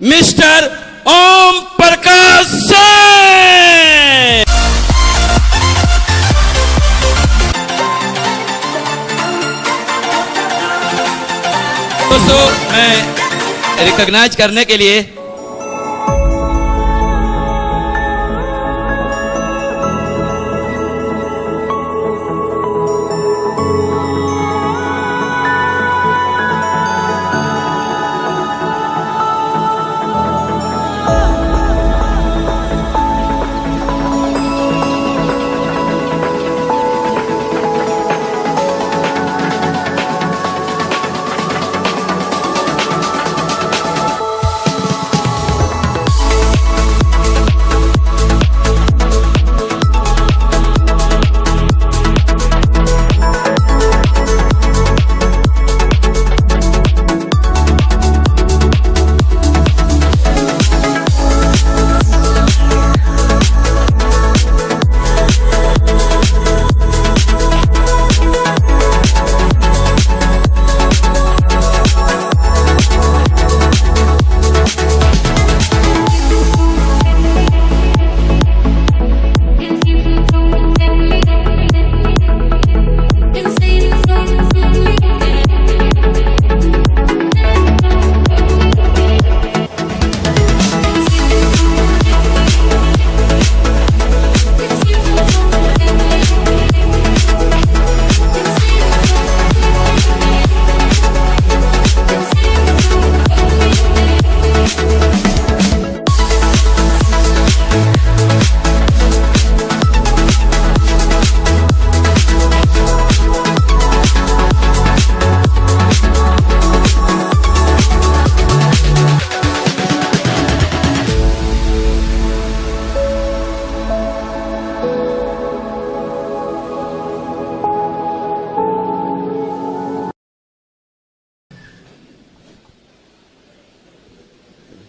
Mister Om Prakash Singh. दोस्तों, मैं recognise करने के लिए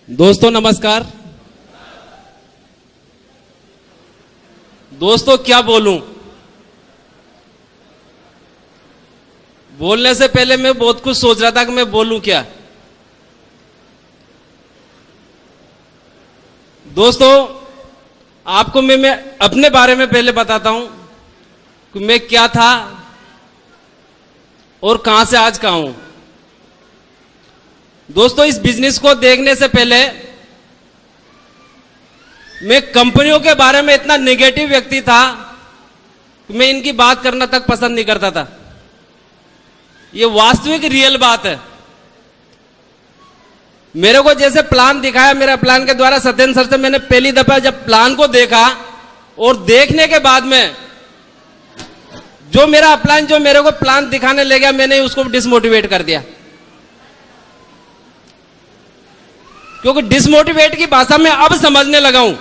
दोस्तों नमस्कार। दोस्तों क्या बोलूं, बोलने से पहले मैं बहुत कुछ सोच रहा था कि मैं बोलूं क्या। दोस्तों आपको मैं अपने बारे में पहले बताता हूं कि मैं क्या था और कहां से आज कहां हूं। दोस्तों इस बिजनेस को देखने से पहले मैं कंपनियों के बारे में इतना नेगेटिव व्यक्ति था कि मैं इनकी बात करना तक पसंद नहीं करता था। ये वास्तविक रियल बात है। मेरे को जैसे प्लान दिखाया, मेरा प्लान के द्वारा सत्येंद्र सर से मैंने पहली दफा जब प्लान को देखा और देखने के बाद में जो मेरा प्लान, जो मेरे को प्लान दिखाने ले गया, मैंने उसको डिसमोटिवेट कर दिया। क्योंकि डिसमोटिवेट की भाषा में अब समझने लगा हूं।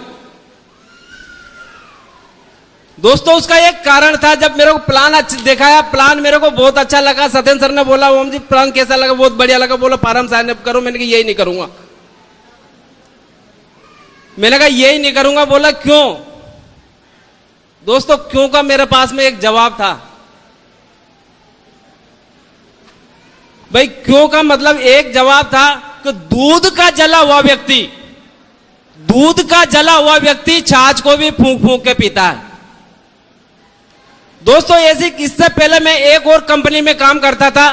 दोस्तों उसका एक कारण था, जब मेरे को प्लान दिखाया, प्लान मेरे को बहुत अच्छा लगा। सत्येंद्र सर ने बोला ओम जी प्लान कैसा लगा, बहुत बढ़िया लगा। बोला फार्म साइन अप करो। मैंने कहा यही नहीं करूंगा। मैंने कहा यही नहीं करूंगा। बोला क्यों? दोस्तों क्यों का मेरे पास में एक जवाब था। भाई क्यों का मतलब एक जवाब था कि दूध का जला हुआ व्यक्ति छाछ को भी फूंक फूंक के पीता है। दोस्तों ऐसी, इससे पहले मैं एक और कंपनी में काम करता था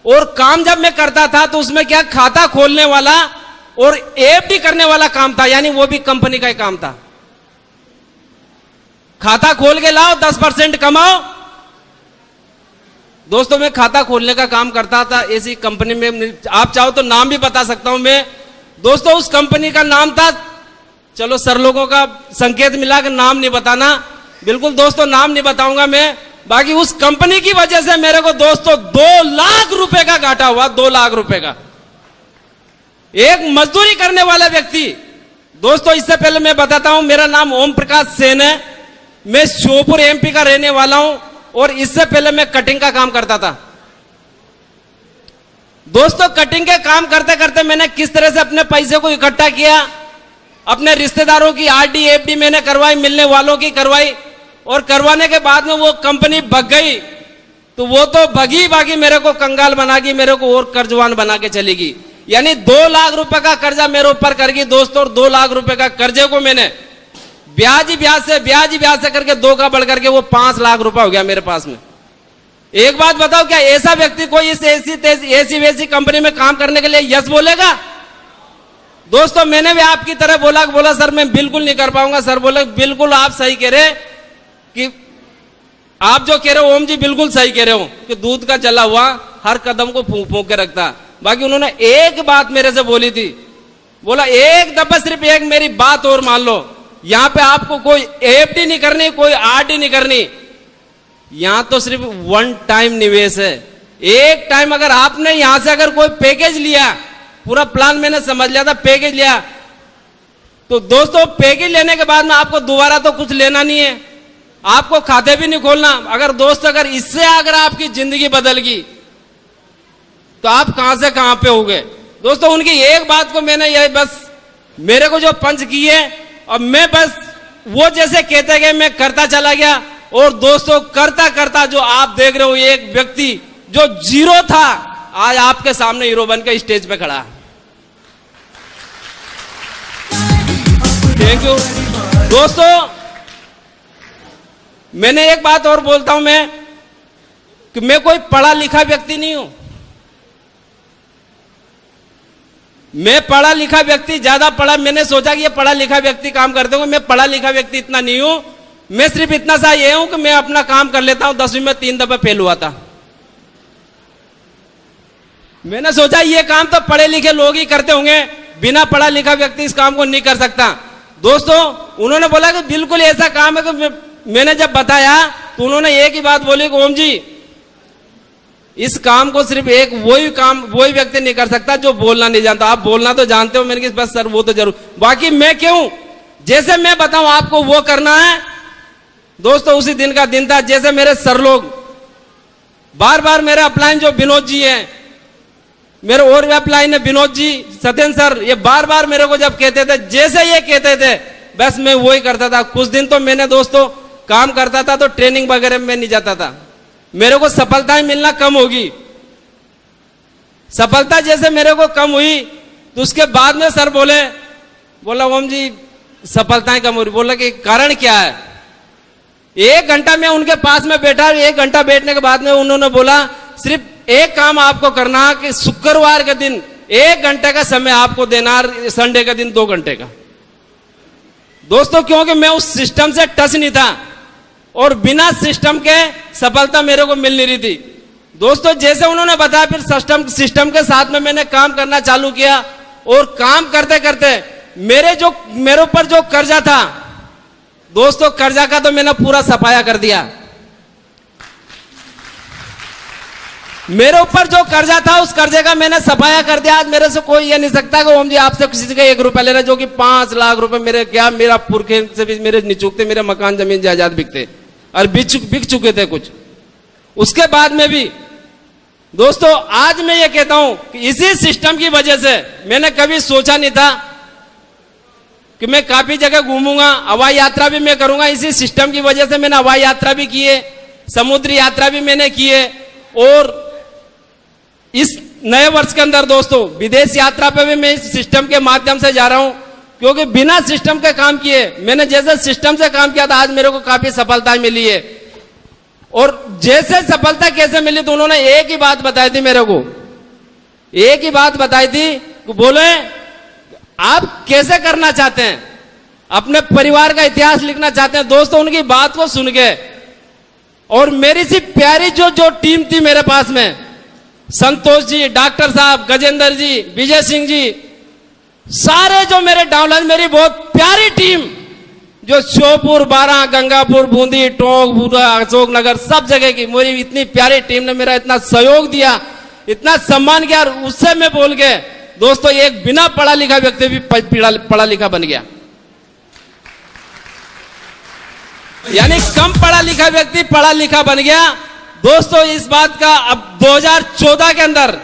और काम जब मैं करता था तो उसमें क्या खाता खोलने वाला और एफडी करने वाला काम था, यानी वो भी कंपनी का ही काम था। खाता खोल के लाओ 10% कमाओ। दोस्तों मैं खाता खोलने का काम करता था ऐसी कंपनी में, आप चाहो तो नाम भी बता सकता हूं मैं। दोस्तों उस कंपनी का नाम था, चलो सर लोगों का संकेत मिला कि नाम नहीं बताना। बिल्कुल दोस्तों नाम नहीं बताऊंगा मैं। बाकी उस कंपनी की वजह से मेरे को दोस्तों 2 लाख रुपए का घाटा हुआ। 2 लाख रुपए का। एक मजदूरी करने वाला व्यक्ति। दोस्तों इससे पहले मैं बताता हूं, मेरा नाम ओम प्रकाश सेन है। मैं श्योपुर एमपी का रहने वाला हूं और इससे पहले मैं कटिंग का काम करता था। दोस्तों कटिंग के काम करते करते मैंने किस तरह से अपने पैसे को इकट्ठा किया, अपने रिश्तेदारों की आरडी एफडी मैंने करवाई, मिलने वालों की करवाई, और करवाने के बाद में वो कंपनी भग गई तो वो तो भगी भागी मेरे को कंगाल बना के मेरे को और कर्जवान बना के चलेगी। यानी 2 लाख रुपए का कर्जा मेरे ऊपर करगी दोस्तों, और 2 लाख रुपए का कर्जे को मैंने ब्याज ही ब्याज से करके 2 का बढ़ करके वो 5 लाख रुपए हो गया मेरे पास में। एक बात बताओ, क्या ऐसा व्यक्ति कोई इस ऐसी वैसी कंपनी में काम करने के लिए यस बोलेगा? दोस्तों मैंने भी आपकी तरह बोला सर मैं बिल्कुल नहीं कर पाऊंगा। सर बोले बिल्कुल आप सही कह रहे कि आप जो कह रहे हो ओम जी बिल्कुल सही कह रहे हो कि दूध का जला हुआ हर कदम को फूंक फूंक के रखता। बाकी उन्होंने एक बात मेरे से बोली थी, बोला एक दफा सिर्फ एक मेरी बात और मान लो, यहां पे आपको कोई एफडी नहीं करनी, कोई आरडी नहीं करनी, यहां तो सिर्फ 1 टाइम निवेश है। एक टाइम अगर आपने यहां से अगर कोई पैकेज लिया, पूरा प्लान मैंने समझ लिया था, पैकेज लिया, तो दोस्तों पैकेज लेने के बाद में आपको दोबारा तो कुछ लेना नहीं है, आपको खाते भी नहीं खोलना। अगर इससे अगर आपकी जिंदगी बदल गई तो आप कहां से कहां पे हो गए। दोस्तों उनकी एक बात को मैंने ये बस मेरे को जो पंच की है, और मैं बस वो जैसे कहते गए मैं करता चला गया। और दोस्तों करता करता जो आप देख रहे हो, एक व्यक्ति जो 0 था आज आपके सामने हीरो बन के स्टेज पे खड़ा। थैंक यू दोस्तों। मैंने एक बात और बोलता हूं मैं कि मैं कोई पढ़ा लिखा व्यक्ति नहीं हूं। मैं पढ़ा लिखा व्यक्ति ज्यादा पढ़ा, मैंने सोचा कि ये पढ़ा लिखा व्यक्ति काम करते होंगे, मैं पढ़ा लिखा व्यक्ति इतना नहीं हूं। मैं सिर्फ इतना सा ये हूं कि मैं अपना काम कर लेता हूं। 10वीं में 3 दफे फेल हुआ था। मैंने सोचा ये काम तो पढ़े लिखे लोग ही करते होंगे, बिना पढ़ा लिखा व्यक्ति इस काम को नहीं कर सकता। दोस्तों उन्होंने बोला कि बिल्कुल ऐसा काम है कि मैंने जब बताया तो उन्होंने एक ही बात बोली कि ओम जी इस काम को सिर्फ वही व्यक्ति नहीं कर सकता जो बोलना नहीं जानता। आप बोलना तो जानते हो। मैंने कहा बस सर वो तो जरूर, बाकी मैं क्यों, जैसे मैं बताऊं आपको वो करना है। दोस्तों उसी दिन का दिन था, जैसे मेरे सर लोग बार बार मेरे अपलाइन जो विनोद जी हैं, मेरे और भी अपलाइन है विनोद जी, सत्येंद्र सर, ये बार बार मेरे को जब कहते थे, जैसे ये कहते थे बस मैं वही करता था। कुछ दिन तो मैंने दोस्तों काम करता था तो ट्रेनिंग वगैरह में नहीं जाता था। मेरे को सफलताएं मिलना कम होगी, सफलता जैसे मेरे को कम हुई तो उसके बाद में सर बोला ओम जी सफलताएं कम हो रही। बोला कि कारण क्या है। 1 घंटा मैं उनके पास में बैठा, 1 घंटा बैठने के बाद में उन्होंने बोला सिर्फ एक काम आपको करना कि शुक्रवार के दिन 1 घंटे का समय आपको देना, संडे के दिन 2 घंटे का। दोस्तों क्योंकि मैं उस सिस्टम से टच नहीं था और बिना सिस्टम के सफलता मेरे को मिल नहीं रही थी। दोस्तों जैसे उन्होंने बताया फिर सिस्टम के साथ में मैंने काम करना चालू किया और काम करते करते मेरे ऊपर जो कर्जा था दोस्तों, कर्जा का तो मैंने पूरा सफाया कर दिया। मेरे ऊपर जो कर्जा था उस कर्जे का मैंने सफाया कर दिया। आज मेरे से कोई ये नहीं सकता कि ओम जी आपसे किसी का 1 रुपया ले रहे, जो कि 5 लाख रुपए मेरा पुरखे से भी मेरे नहीं चुकते, मेरे मकान जमीन जायदाद बिकते और बिक चुके थे कुछ। उसके बाद में भी दोस्तों आज मैं ये कहता हूं कि इसी सिस्टम की वजह से मैंने कभी सोचा नहीं था कि मैं काफी जगह घूमूंगा, हवाई यात्रा भी मैं करूंगा। इसी सिस्टम की वजह से मैंने हवाई यात्रा भी की है, समुद्री यात्रा भी मैंने की है। और इस नए वर्ष के अंदर दोस्तों विदेश यात्रा पे भी मैं इस सिस्टम के माध्यम से जा रहा हूं, क्योंकि बिना सिस्टम के काम किए, मैंने जैसे सिस्टम से काम किया था आज मेरे को काफी सफलता मिली है। और जैसे सफलता कैसे मिली तो उन्होंने एक ही बात बताई थी मेरे को, एक ही बात बताई थी, बोले आप कैसे करना चाहते हैं, अपने परिवार का इतिहास लिखना चाहते हैं। दोस्तों उनकी बात को सुन के और मेरी सी प्यारी जो टीम थी मेरे पास में, संतोष जी, डॉक्टर साहब, गजेंद्र जी, विजय सिंह जी, सारे जो मेरे डाउनलाइन, मेरी बहुत प्यारी टीम जो श्योपुर, बारा, गंगापुर, बूंदी, टोंक, बूढ़ा, अशोक नगर, सब जगह की मेरी इतनी प्यारी टीम ने मेरा इतना सहयोग दिया, इतना सम्मान किया। और उससे मैं बोल के दोस्तों एक बिना पढ़ा लिखा व्यक्ति भी पढ़ा लिखा बन गया, यानी कम पढ़ा लिखा व्यक्ति पढ़ा लिखा बन गया। दोस्तों इस बात का अब 2014 के अंदर,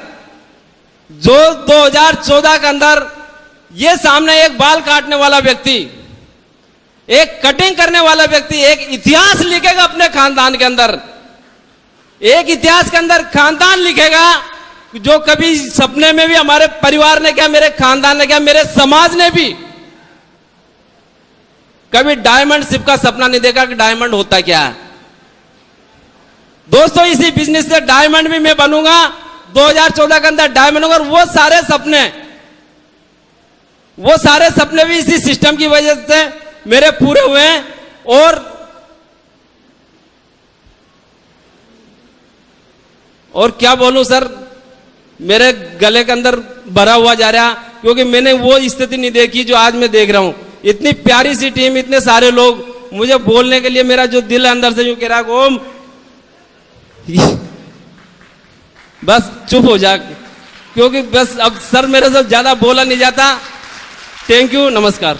जो 2014 के अंदर ये सामने एक बाल काटने वाला व्यक्ति, एक कटिंग करने वाला व्यक्ति एक इतिहास लिखेगा अपने खानदान के अंदर, एक इतिहास के अंदर खानदान लिखेगा जो कभी सपने में भी हमारे परिवार ने क्या, मेरे खानदान ने क्या, मेरे समाज ने भी कभी डायमंड शिप का सपना नहीं देखा कि डायमंड होता क्या है। दोस्तों इसी बिजनेस से डायमंड भी मैं बनूंगा, 2014 के अंदर डायमंड होगा। वो सारे सपने भी इसी सिस्टम की वजह से मेरे पूरे हुए हैं। और क्या बोलूं सर, मेरे गले के अंदर भरा हुआ जा रहा, क्योंकि मैंने वो स्थिति नहीं देखी जो आज मैं देख रहा हूं। इतनी प्यारी सी टीम, इतने सारे लोग, मुझे बोलने के लिए मेरा जो दिल अंदर से यूं कह रहा है ओम बस चुप हो जा, क्योंकि बस अब सर मेरे से ज्यादा बोला नहीं जाता। थैंक यू, नमस्कार।